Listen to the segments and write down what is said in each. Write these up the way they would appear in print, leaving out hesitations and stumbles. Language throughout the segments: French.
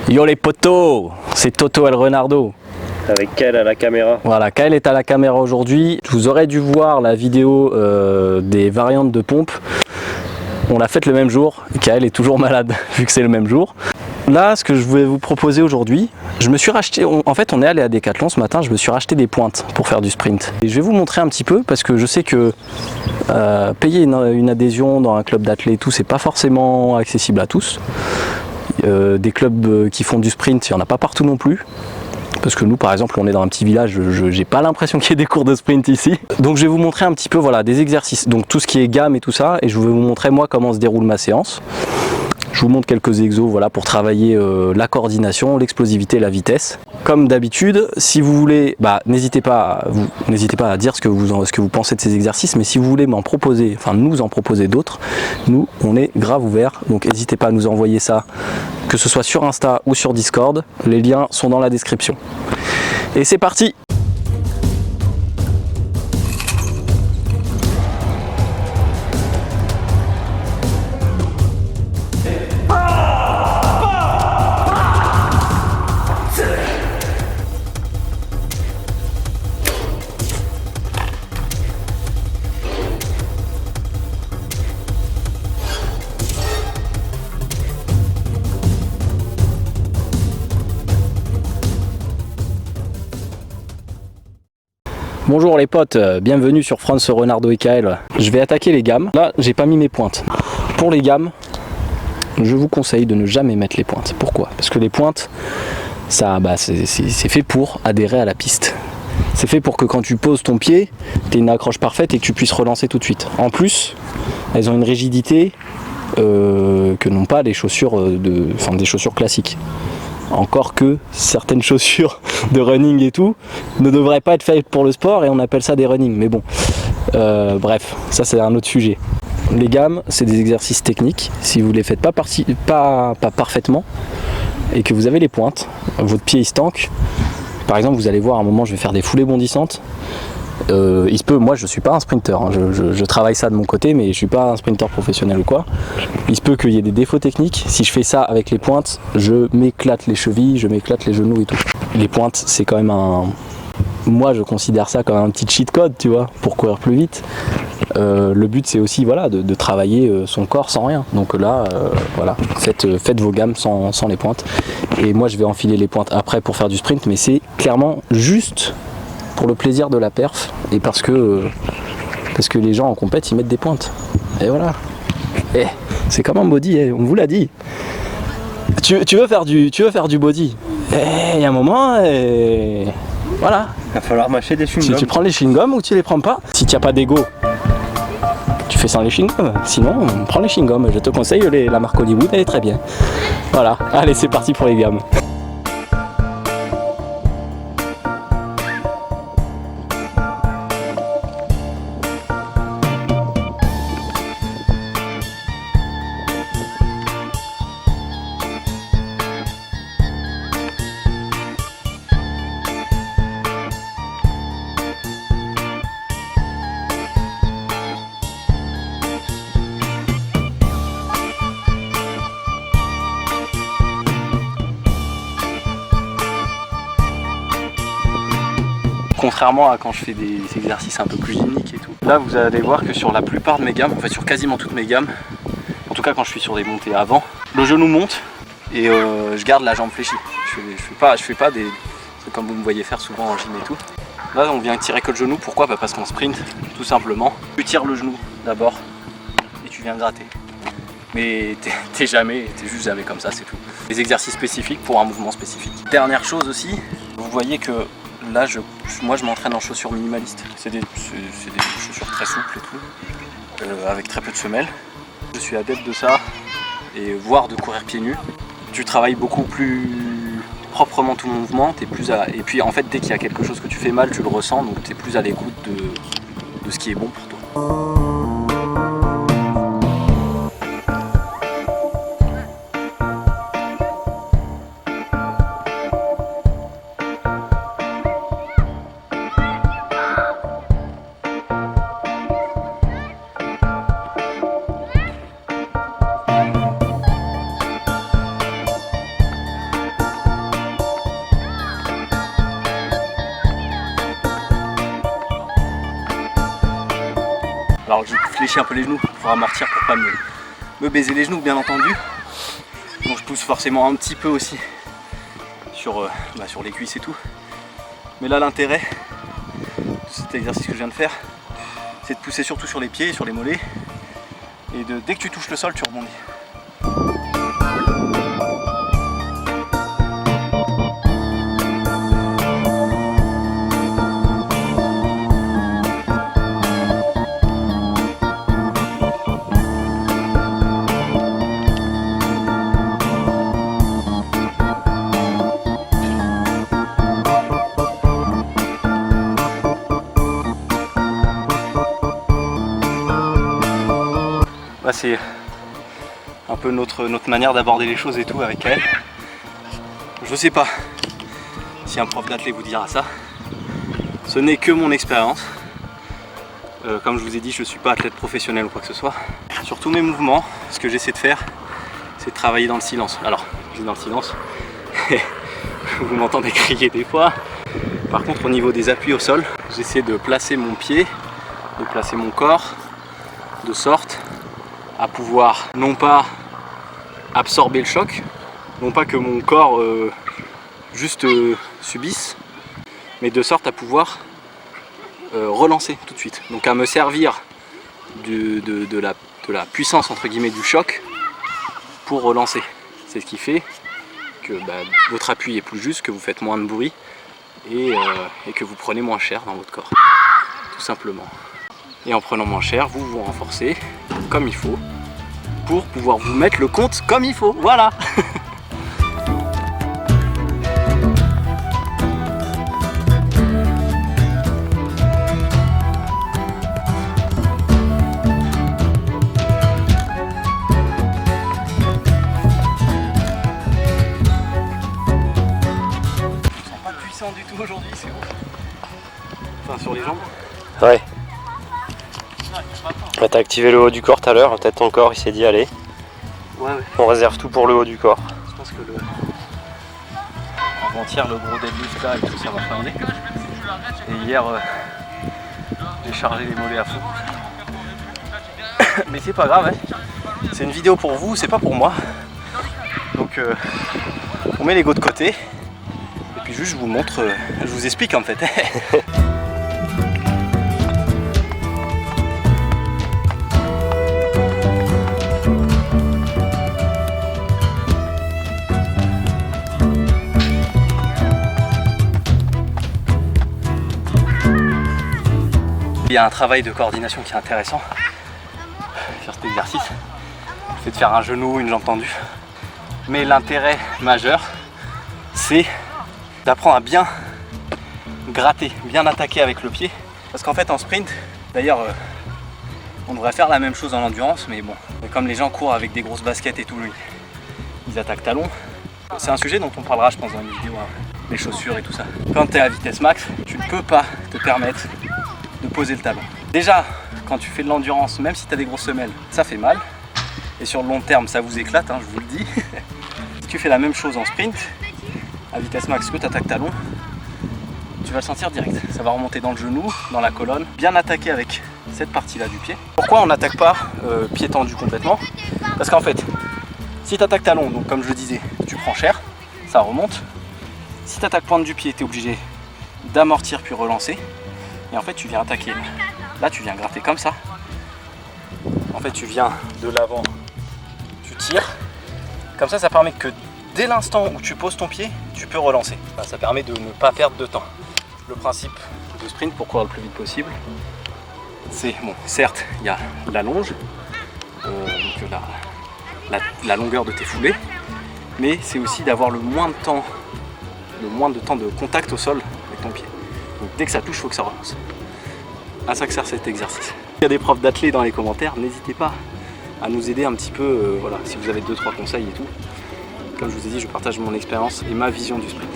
Yo les potos, c'est Toto El Renardo. Avec Kael à la caméra. Voilà, Kael est à la caméra aujourd'hui. Vous aurez dû voir la vidéo des variantes de pompe. On l'a faite le même jour. Kael est toujours malade vu que c'est le même jour. Là, ce que je voulais vous proposer aujourd'hui, je me suis racheté, en fait on est allé à Decathlon ce matin, je me suis racheté des pointes pour faire du sprint. Et je vais vous montrer un petit peu parce que je sais que payer une adhésion dans un club d'athlètes et tout, c'est pas forcément accessible à tous. Des clubs qui font du sprint, il n'y en a pas partout non plus. Parce que nous par exemple on est dans un petit village, j'ai pas l'impression qu'il y ait des cours de sprint ici. Donc je vais vous montrer un petit peu voilà, des exercices, donc tout ce qui est gamme et tout ça, et je vais vous montrer moi comment se déroule ma séance. Je vous montre quelques exos voilà, pour travailler la coordination, l'explosivité, la vitesse. Comme d'habitude, si vous voulez, n'hésitez pas à dire ce que vous pensez de ces exercices, mais si vous voulez m'en proposer, enfin nous en proposer d'autres, nous on est grave ouverts, donc n'hésitez pas à nous envoyer ça, que ce soit sur Insta ou sur Discord, les liens sont dans la description. Et c'est parti! Bonjour les potes, bienvenue sur France Renardo et Kael. Je vais attaquer les gammes. Là, j'ai pas mis mes pointes. Pour les gammes, je vous conseille de ne jamais mettre les pointes. Pourquoi? Parce que les pointes, ça, c'est fait pour adhérer à la piste. C'est fait pour que quand tu poses ton pied, tu aies une accroche parfaite et que tu puisses relancer tout de suite. En plus, elles ont une rigidité que n'ont pas les chaussures, des chaussures classiques. Encore que certaines chaussures de running et tout ne devraient pas être faites pour le sport et on appelle ça des running, mais bon, bref, ça c'est un autre sujet. Les gammes, c'est des exercices techniques. Si vous ne les faites pas parfaitement et que vous avez les pointes, votre pied il se tanque. Par exemple, vous allez voir à un moment, je vais faire des foulées bondissantes. Il se peut, moi je suis pas un sprinter, hein. Je travaille ça de mon côté, mais je suis pas un sprinter professionnel ou quoi. Il se peut qu'il y ait des défauts techniques. Si je fais ça avec les pointes, je m'éclate les chevilles, je m'éclate les genoux et tout. Les pointes, c'est quand même moi je considère ça comme un petit cheat code, tu vois, pour courir plus vite. Le but c'est aussi voilà, de travailler son corps sans rien. Donc là, voilà, faites vos gammes sans les pointes. Et moi je vais enfiler les pointes après pour faire du sprint, mais c'est clairement juste pour le plaisir de la perf et parce que les gens en compète ils mettent des pointes. Et voilà. C'est comme un body, on vous l'a dit. Tu veux faire du body. Il y a un moment, voilà. Il va falloir mâcher des chewing-gums. Tu prends les chewing-gums ou tu les prends pas. Si tu n'as pas d'ego, tu fais sans les chewing-gums. Sinon, prends les chewing-gums. Je te conseille la marque Hollywood, elle est très bien. Voilà. Allez, c'est parti pour les gammes. Contrairement à quand je fais des exercices un peu plus gymniques et tout. Là vous allez voir que sur la plupart de mes gammes, en fait sur quasiment toutes mes gammes, en tout cas quand je suis sur des montées avant, le genou monte et je garde la jambe fléchie. Je fais pas des trucs comme vous me voyez faire souvent en gym et tout. Là on vient tirer que le genou, pourquoi? Parce qu'en sprint, tout simplement, tu tires le genou d'abord et tu viens gratter. Mais t'es juste jamais comme ça, c'est tout. Des exercices spécifiques pour un mouvement spécifique. Dernière chose aussi, vous voyez que là, moi je m'entraîne en chaussures minimalistes. C'est des chaussures très souples et tout, avec très peu de semelles. Je suis adepte de ça, et voire de courir pieds nus. Tu travailles beaucoup plus proprement tout mouvement, et puis en fait dès qu'il y a quelque chose que tu fais mal, tu le ressens, donc tu es plus à l'écoute de ce qui est bon pour toi. Alors je fléchis un peu les genoux pour amortir, pour pas me baiser les genoux bien entendu. Donc je pousse forcément un petit peu aussi sur les cuisses et tout. Mais là l'intérêt de cet exercice que je viens de faire, c'est de pousser surtout sur les pieds, sur les mollets. Et dès que tu touches le sol, tu rebondis. Là c'est un peu notre manière d'aborder les choses et tout avec elle. Je sais pas si un prof d'athlète vous dira ça. Ce n'est que mon expérience. Comme je vous ai dit, je ne suis pas athlète professionnel ou quoi que ce soit. Sur tous mes mouvements, ce que j'essaie de faire, c'est de travailler dans le silence. Alors, je dis dans le silence, vous m'entendez crier des fois. Par contre, au niveau des appuis au sol, j'essaie de placer mon pied, de placer mon corps, de sorte à pouvoir non pas absorber le choc, non pas que mon corps juste subisse, mais de sorte à pouvoir relancer tout de suite. Donc à me servir de la puissance entre guillemets du choc pour relancer. C'est ce qui fait que votre appui est plus juste, que vous faites moins de bruit et que vous prenez moins cher dans votre corps, tout simplement. Et en prenant moins cher, vous vous renforcez comme il faut pour pouvoir vous mettre le compte comme il faut. Voilà. Je sens pas puissant du tout aujourd'hui, c'est ouf. Enfin sur les jambes. Ouais. T'as activé le haut du corps tout à l'heure, peut-être ton corps il s'est dit allez, Ouais. on réserve tout pour le haut du corps. Je pense que avant-hier le gros deadlift là et tout ça va flinguer. Et hier j'ai chargé les mollets à fond. Mais c'est pas grave, hein. C'est une vidéo pour vous, c'est pas pour moi. Donc on met l'ego de côté. Et puis juste je vous montre, je vous explique en fait. Il y a un travail de coordination qui est intéressant sur cet exercice. Le fait de faire un genou, une jambe tendue. Mais l'intérêt majeur, c'est d'apprendre à bien gratter, bien attaquer avec le pied. Parce qu'en fait en sprint, d'ailleurs on devrait faire la même chose en endurance, mais bon, comme les gens courent avec des grosses baskets et tout, ils attaquent talons. C'est un sujet dont on parlera je pense dans une vidéo, hein, les chaussures et tout ça. Quand tu es à vitesse max, tu ne peux pas te permettre de poser le talon. Déjà, quand tu fais de l'endurance, même si tu as des grosses semelles, ça fait mal. Et sur le long terme, ça vous éclate, hein, je vous le dis. Si tu fais la même chose en sprint, à vitesse max que tu attaques talon, tu vas le sentir direct. Ça va remonter dans le genou, dans la colonne, bien attaquer avec cette partie-là du pied. Pourquoi on n'attaque pas pied tendu complètement? Parce qu'en fait, si tu attaques talon, donc comme je le disais, tu prends cher, ça remonte. Si tu attaques pointe du pied, tu es obligé d'amortir puis relancer. Et en fait tu viens attaquer, là tu viens gratter comme ça. En fait tu viens de l'avant, tu tires. Comme ça permet que dès l'instant où tu poses ton pied, tu peux relancer. Ça permet de ne pas perdre de temps. Le principe de sprint pour courir le plus vite possible, c'est, bon certes il y a la longe, donc la longueur de tes foulées, mais c'est aussi d'avoir le moins de temps de contact au sol avec ton pied. Donc dès que ça touche, il faut que ça relance. À ça que sert cet exercice. Il y a des profs d'athlètes dans les commentaires, n'hésitez pas à nous aider un petit peu, voilà, si vous avez 2-3 conseils et tout. Comme je vous ai dit, je partage mon expérience et ma vision du sprint.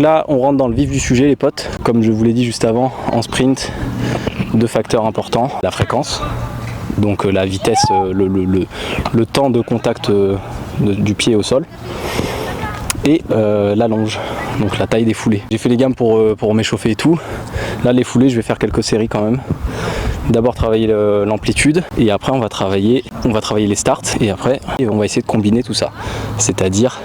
Là, on rentre dans le vif du sujet, les potes. Comme je vous l'ai dit juste avant, en sprint, 2 facteurs importants. La fréquence, donc la vitesse, le temps de contact du pied au sol. Et la longe, donc la taille des foulées. J'ai fait les gammes pour m'échauffer et tout. Là les foulées, je vais faire quelques séries quand même. D'abord travailler l'amplitude et après on va travailler les starts et après on va essayer de combiner tout ça, c'est-à-dire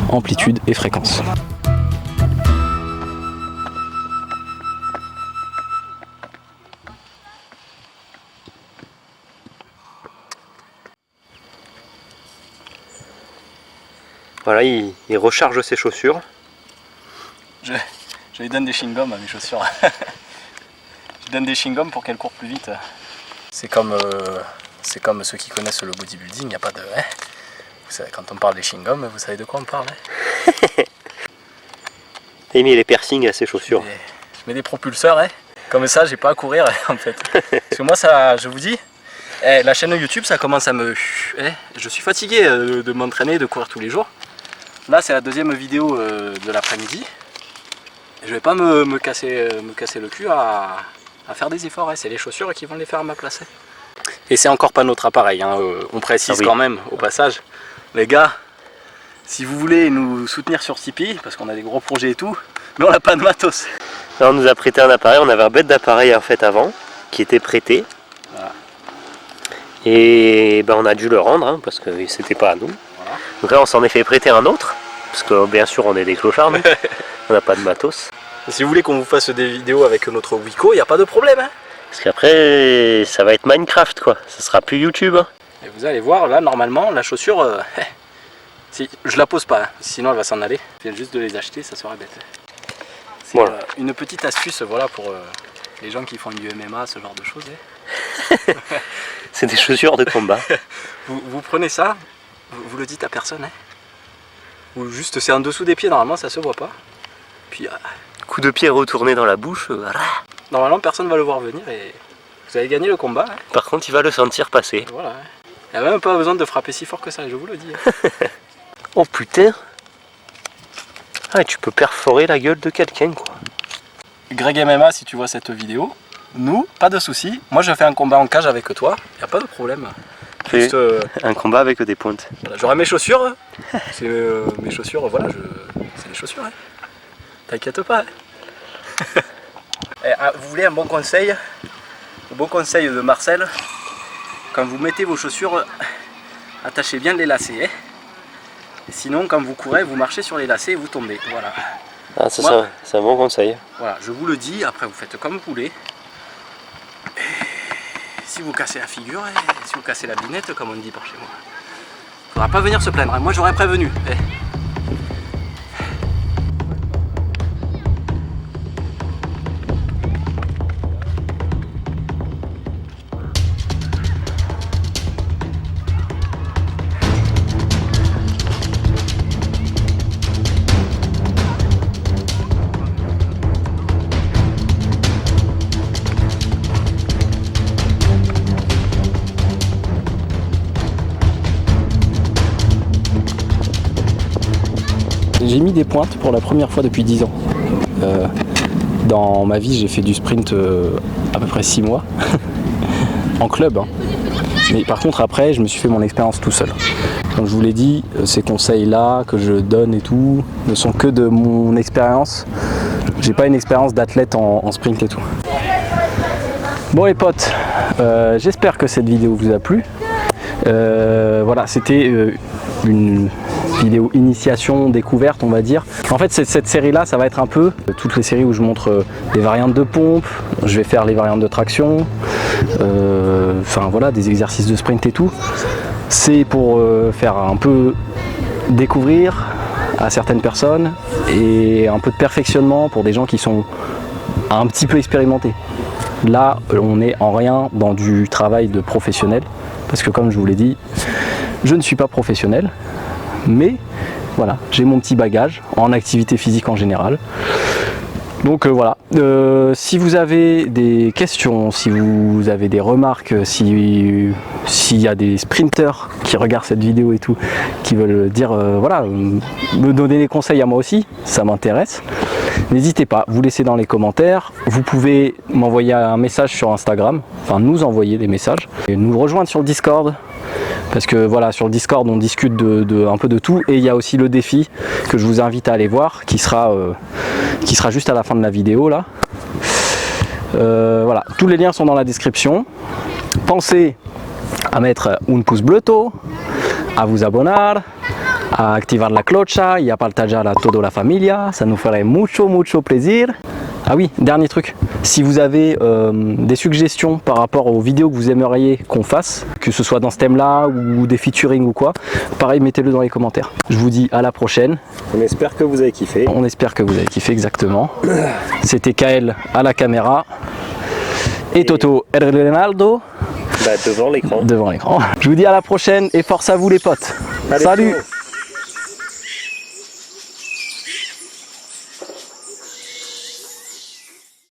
amplitude et fréquence. Voilà, il recharge ses chaussures. Je lui donne des chewing-gums à mes chaussures. Je donne des chewing-gums pour qu'elles courent plus vite. C'est comme ceux qui connaissent le bodybuilding, il n'y a pas de... Hein, vous savez, quand on parle des chewing-gums, vous savez de quoi on parle. Hein. T'as mis les piercings à ses chaussures. Je mets des propulseurs, hein. Comme ça j'ai pas à courir en fait. Parce que moi ça, je vous dis, la chaîne YouTube ça commence à me... je suis fatigué de m'entraîner, de courir tous les jours. Là c'est la deuxième vidéo de l'après-midi. Je vais pas me casser le cul à faire des efforts, hein. C'est les chaussures qui vont les faire à ma place. Et c'est encore pas notre appareil, hein. On précise quand même au passage. Les gars, si vous voulez nous soutenir sur Tipeee, parce qu'on a des gros projets et tout, mais on n'a pas de matos. Là, on nous a prêté un appareil, on avait un bête d'appareil en fait avant, qui était prêté. Voilà. Et ben, on a dû le rendre, hein, parce que c'était pas à nous. Voilà. Donc là on s'en est fait prêter un autre, parce que bien sûr on est des clochards, on n'a pas de matos. Et si vous voulez qu'on vous fasse des vidéos avec notre Wiko, il n'y a pas de problème. Hein. Parce qu'après ça va être Minecraft quoi, ça sera plus YouTube. Hein. Et vous allez voir là normalement la chaussure, si, je la pose pas, hein, sinon elle va s'en aller. Je viens juste de les acheter, ça serait bête. C'est voilà. Une petite astuce voilà, pour les gens qui font du MMA, ce genre de choses. Hein. C'est des chaussures de combat. vous prenez ça, vous le dites à personne. Hein. Ou juste c'est en dessous des pieds, normalement ça se voit pas. Puis coup de pied retourné dans la bouche. Normalement personne va le voir venir et vous avez gagné le combat. Hein. Par contre il va le sentir passer. Voilà. Hein. Il n'y a même pas besoin de frapper si fort que ça, je vous le dis. Hein. Oh putain. Ah, tu peux perforer la gueule de quelqu'un quoi. Greg MMA, si tu vois cette vidéo, nous, pas de soucis. Moi je fais un combat en cage avec toi, il n'y a pas de problème. Juste un combat avec des pointes. Voilà, j'aurai mes chaussures. C'est mes chaussures, voilà, c'est des chaussures. Hein. T'inquiète pas. Hein. Vous voulez un bon conseil? Le bon conseil de Marcel, quand vous mettez vos chaussures, attachez bien les lacets. Hein. Et sinon, quand vous courez, vous marchez sur les lacets et vous tombez. Voilà. Ah, c'est un bon conseil. Voilà, je vous le dis, après vous faites comme vous voulez. Et si vous cassez la figure, si vous cassez la binette, comme on dit par chez moi, faudra pas venir se plaindre. Moi j'aurais prévenu. J'ai mis des pointes pour la première fois depuis 10 ans. Dans ma vie, j'ai fait du sprint à peu près 6 mois, en club. Hein. Mais par contre, après, je me suis fait mon expérience tout seul. Comme je vous l'ai dit, ces conseils-là que je donne et tout ne sont que de mon expérience. J'ai pas une expérience d'athlète en sprint et tout. Bon les potes, j'espère que cette vidéo vous a plu. Voilà, c'était une vidéo initiation, découverte on va dire. En fait cette série là ça va être un peu toutes les séries où je montre des variantes de pompe, je vais faire les variantes de traction, enfin voilà des exercices de sprint et tout. C'est pour faire un peu découvrir à certaines personnes et un peu de perfectionnement pour des gens qui sont un petit peu expérimentés. Là on n'est en rien dans du travail de professionnel parce que comme je vous l'ai dit, je ne suis pas professionnel. Mais voilà, j'ai mon petit bagage en activité physique en général. Donc voilà, si vous avez des questions, si vous avez des remarques, s'il y a des sprinters qui regardent cette vidéo et tout, qui veulent dire, voilà, me donner des conseils à moi aussi, ça m'intéresse. N'hésitez pas, vous laissez dans les commentaires, vous pouvez m'envoyer un message sur Instagram, enfin nous envoyer des messages, et nous rejoindre sur le Discord. parce que voilà, sur le Discord on discute un peu de tout, et il y a aussi le défi que je vous invite à aller voir, qui sera juste à la fin de la vidéo là. Voilà, tous les liens sont dans la description. Pensez à mettre un pouce bleu, à vous abonner, a activar la clocha y a partager a toda la familia, ça nous ferait mucho plaisir. Ah oui, dernier truc, si vous avez des suggestions par rapport aux vidéos que vous aimeriez qu'on fasse, que ce soit dans ce thème là ou des featuring ou quoi, pareil, mettez-le dans les commentaires. Je vous dis à la prochaine. On espère que vous avez kiffé. On espère que vous avez kiffé, exactement. C'était Kael à la caméra et Toto Ronaldo devant l'écran. devant l'écran. Je vous dis à la prochaine et force à vous les potes. Allez, Salut! ciao.